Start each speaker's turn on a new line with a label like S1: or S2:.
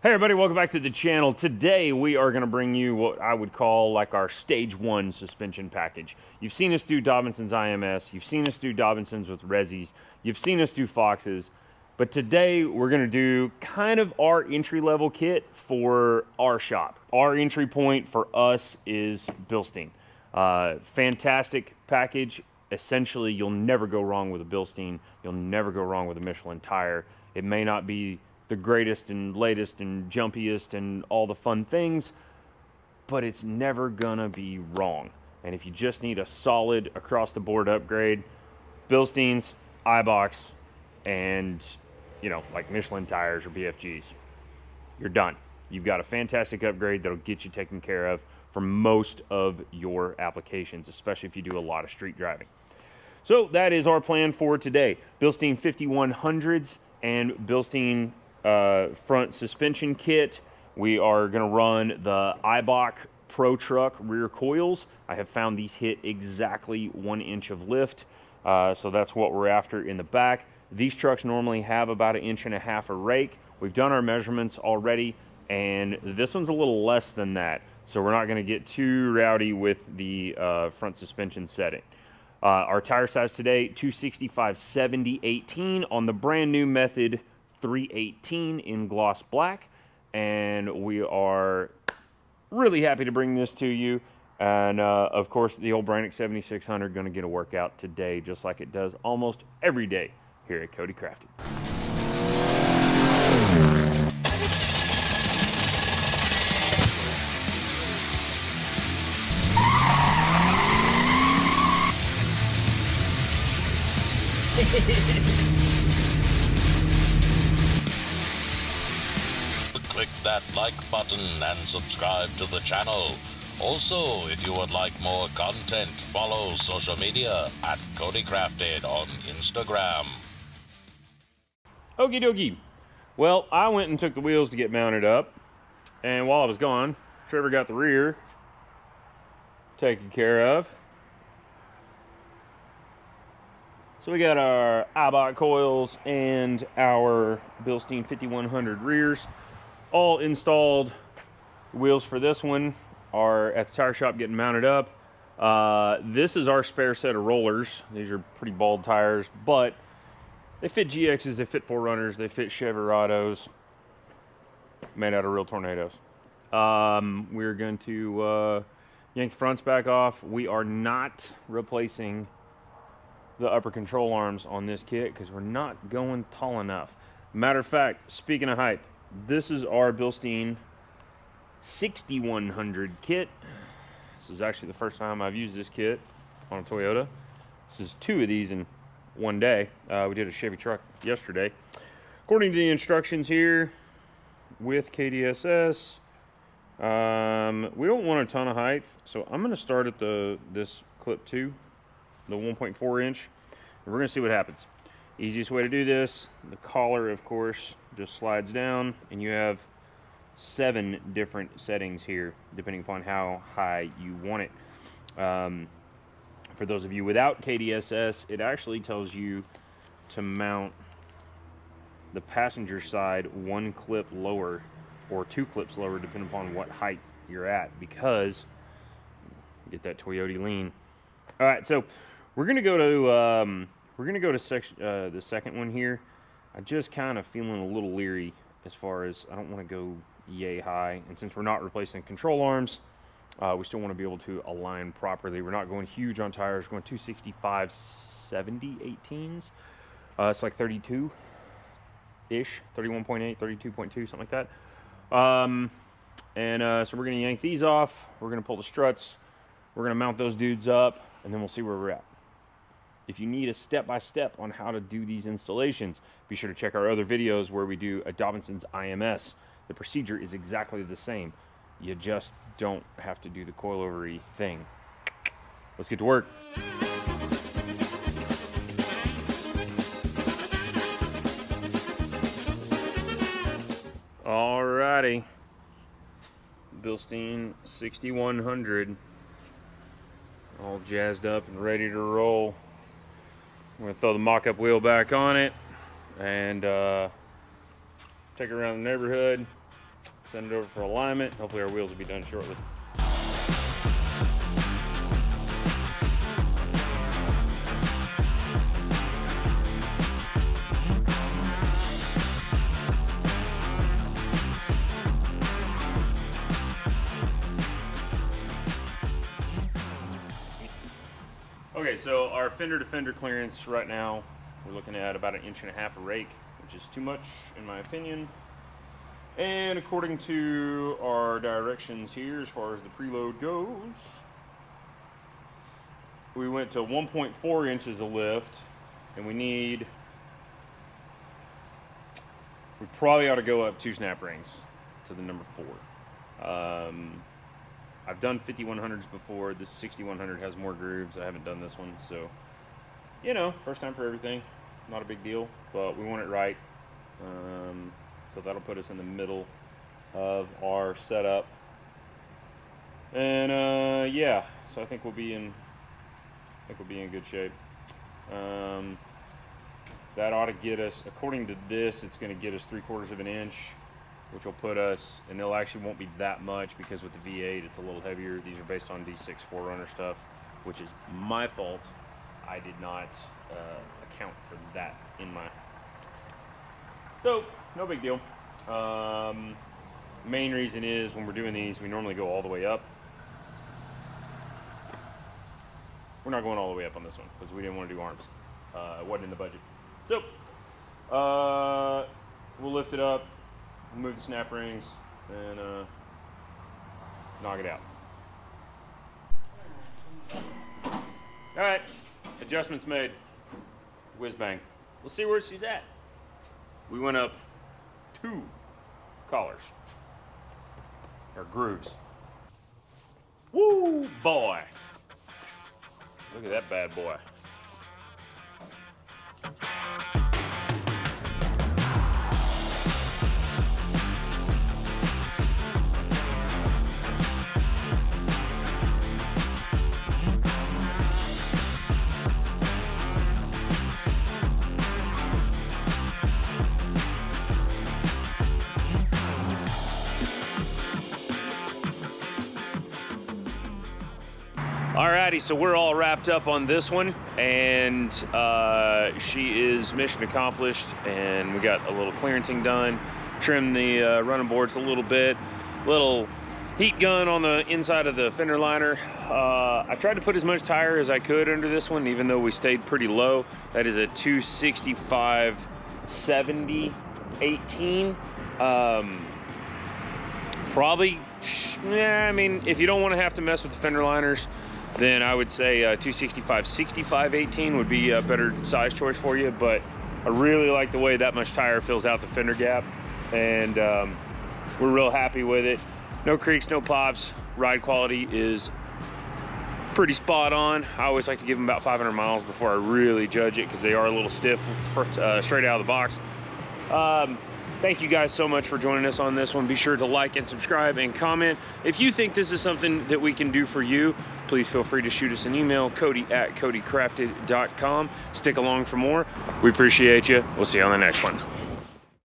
S1: Hey everybody, welcome back to the channel. Today we are going to bring you what I would call like our stage 1 suspension package. You've seen us do Dobinson's IMS, you've seen us do Dobinson's with Resis, you've seen us do Foxes, but today we're going to do kind of our entry-level kit for our shop. Our entry point for us is bilstein. Fantastic package. Essentially, you'll never go wrong with a bilstein. You'll never go wrong with a Michelin tire. It may not be the greatest and latest and jumpiest and all the fun things, but it's never gonna be wrong. And if you just need a solid across the board upgrade, bilsteins, iBox, and like Michelin tires or BFGs, you're done. You've got a fantastic upgrade that'll get you taken care of for most of your applications, especially if you do a lot of street driving. So that is our plan for today. Bilstein 5100s and Bilstein front suspension kit. We are going to run the iBox Pro Truck Rear Coils. I have found these hit exactly 1 inch of lift, so that's what we're after in the back. These trucks normally have about 1.5 inches of rake. We've done our measurements already, and this one's a little less than that, so we're not going to get too rowdy with the front suspension setting. Our tire size today, 265/70/18 on the brand new Method 318 in gloss black, and we are really happy to bring this to you. And of course, the old Brannick 7600 going to get a workout today, just like it does almost every day here at CodyCrafted.
S2: Click that like button and subscribe to the channel. Also, if you would like more content, follow social media at CodyCrafted on Instagram.
S1: Okie dokie. Well, I went and took the wheels to get mounted up, and while I was gone, Trevor got the rear taken care of. So we got our iBox coils and our Bilstein 5100 rears all installed. The wheels for this one are at the tire shop getting mounted up. This is our spare set of rollers. These are pretty bald tires, but they fit GXs, they fit 4Runners, they fit Chevrolet's, made out of real tornadoes. We're going to yank the fronts back off. We are not replacing the upper control arms on this kit because we're not going tall enough. Matter of fact, speaking of height, this is our Bilstein 6100 kit. This is actually the first time I've used this kit on a Toyota. This is 2 of these in one day. We did a Chevy truck yesterday. According to the instructions here with KDSS, we don't want a ton of height, so I'm going to start at this clip 2, the 1.4 inch, and we're going to see what happens. Easiest way to do this, the collar, of course, just slides down, and you have 7 different settings here, depending upon how high you want it. For those of you without KDSS, it actually tells you to mount the passenger side 1 clip lower or 2 clips lower, depending upon what height you're at, because get that Toyota lean. All right, so we're gonna go to the second one here. I just kind of feeling a little leery as far as I don't want to go yay high, and since we're not replacing control arms, we still want to be able to align properly. We're not going huge on tires. We're going 265/70/18s. It's like 32-ish, 31.8, 32.2, something like that. So we're going to yank these off. We're going to pull the struts. We're going to mount those dudes up, and then we'll see where we're at. If you need a step-by-step on how to do these installations, be sure to check our other videos where we do a Dobinson's IMS. The procedure is exactly the same. You just don't have to do the coilover-y thing. Let's get to work. Alrighty. Bilstein 6100. All jazzed up and ready to roll. I'm going to throw the mock-up wheel back on it and take it around the neighborhood, send it over for alignment. Hopefully our wheels will be done shortly. Okay, so our fender to fender clearance right now, we're looking at about 1.5 inches of rake, which is too much in my opinion. And according to our directions here, as far as the preload goes, we went to 1.4 inches of lift, and we probably ought to go up 2 snap rings to the number 4. I've done 5100s before. This 6100 has more grooves. I haven't done this one, so, you know, first time for everything. Not a big deal, but we want it right. So that'll put us in the middle of our setup. And yeah, so I think we'll be in good shape. That ought to get us, according to this, it's going to get us 3/4 of an inch, which will put us, and it actually won't be that much because with the V8 it's a little heavier. These are based on D6 4Runner stuff, which is my fault. I did not account for that in my, so no big deal. Main reason is when we're doing these, we normally go all the way up. We're not going all the way up on this one because we didn't want to do arms. It wasn't in the budget. So we'll lift it up, move the snap rings, and knock it out. All right, adjustments made. Whiz bang. We'll see where she's at. We went up 2 collars, or grooves. Woo, boy! Look at that bad boy. Alrighty, so we're all wrapped up on this one, and she is mission accomplished, and we got a little clearancing done, trimmed the running boards a little bit, little heat gun on the inside of the fender liner. I tried to put as much tire as I could under this one, even though we stayed pretty low. That is a 265/70 18. Probably, yeah, I mean, if you don't want to have to mess with the fender liners, then I would say 265/65 18 would be a better size choice for you. But I really like the way that much tire fills out the fender gap, and we're real happy with it. No creaks, no pops. Ride quality is pretty spot on. I always like to give them about 500 miles before I really judge it, because they are a little stiff straight out of the box. Thank you guys so much for joining us on this one. Be sure to like and subscribe and comment. If you think this is something that we can do for you, please feel free to shoot us an email, Cody@CodyCrafted.com. Stick along for more. We appreciate you. We'll see you on the next one.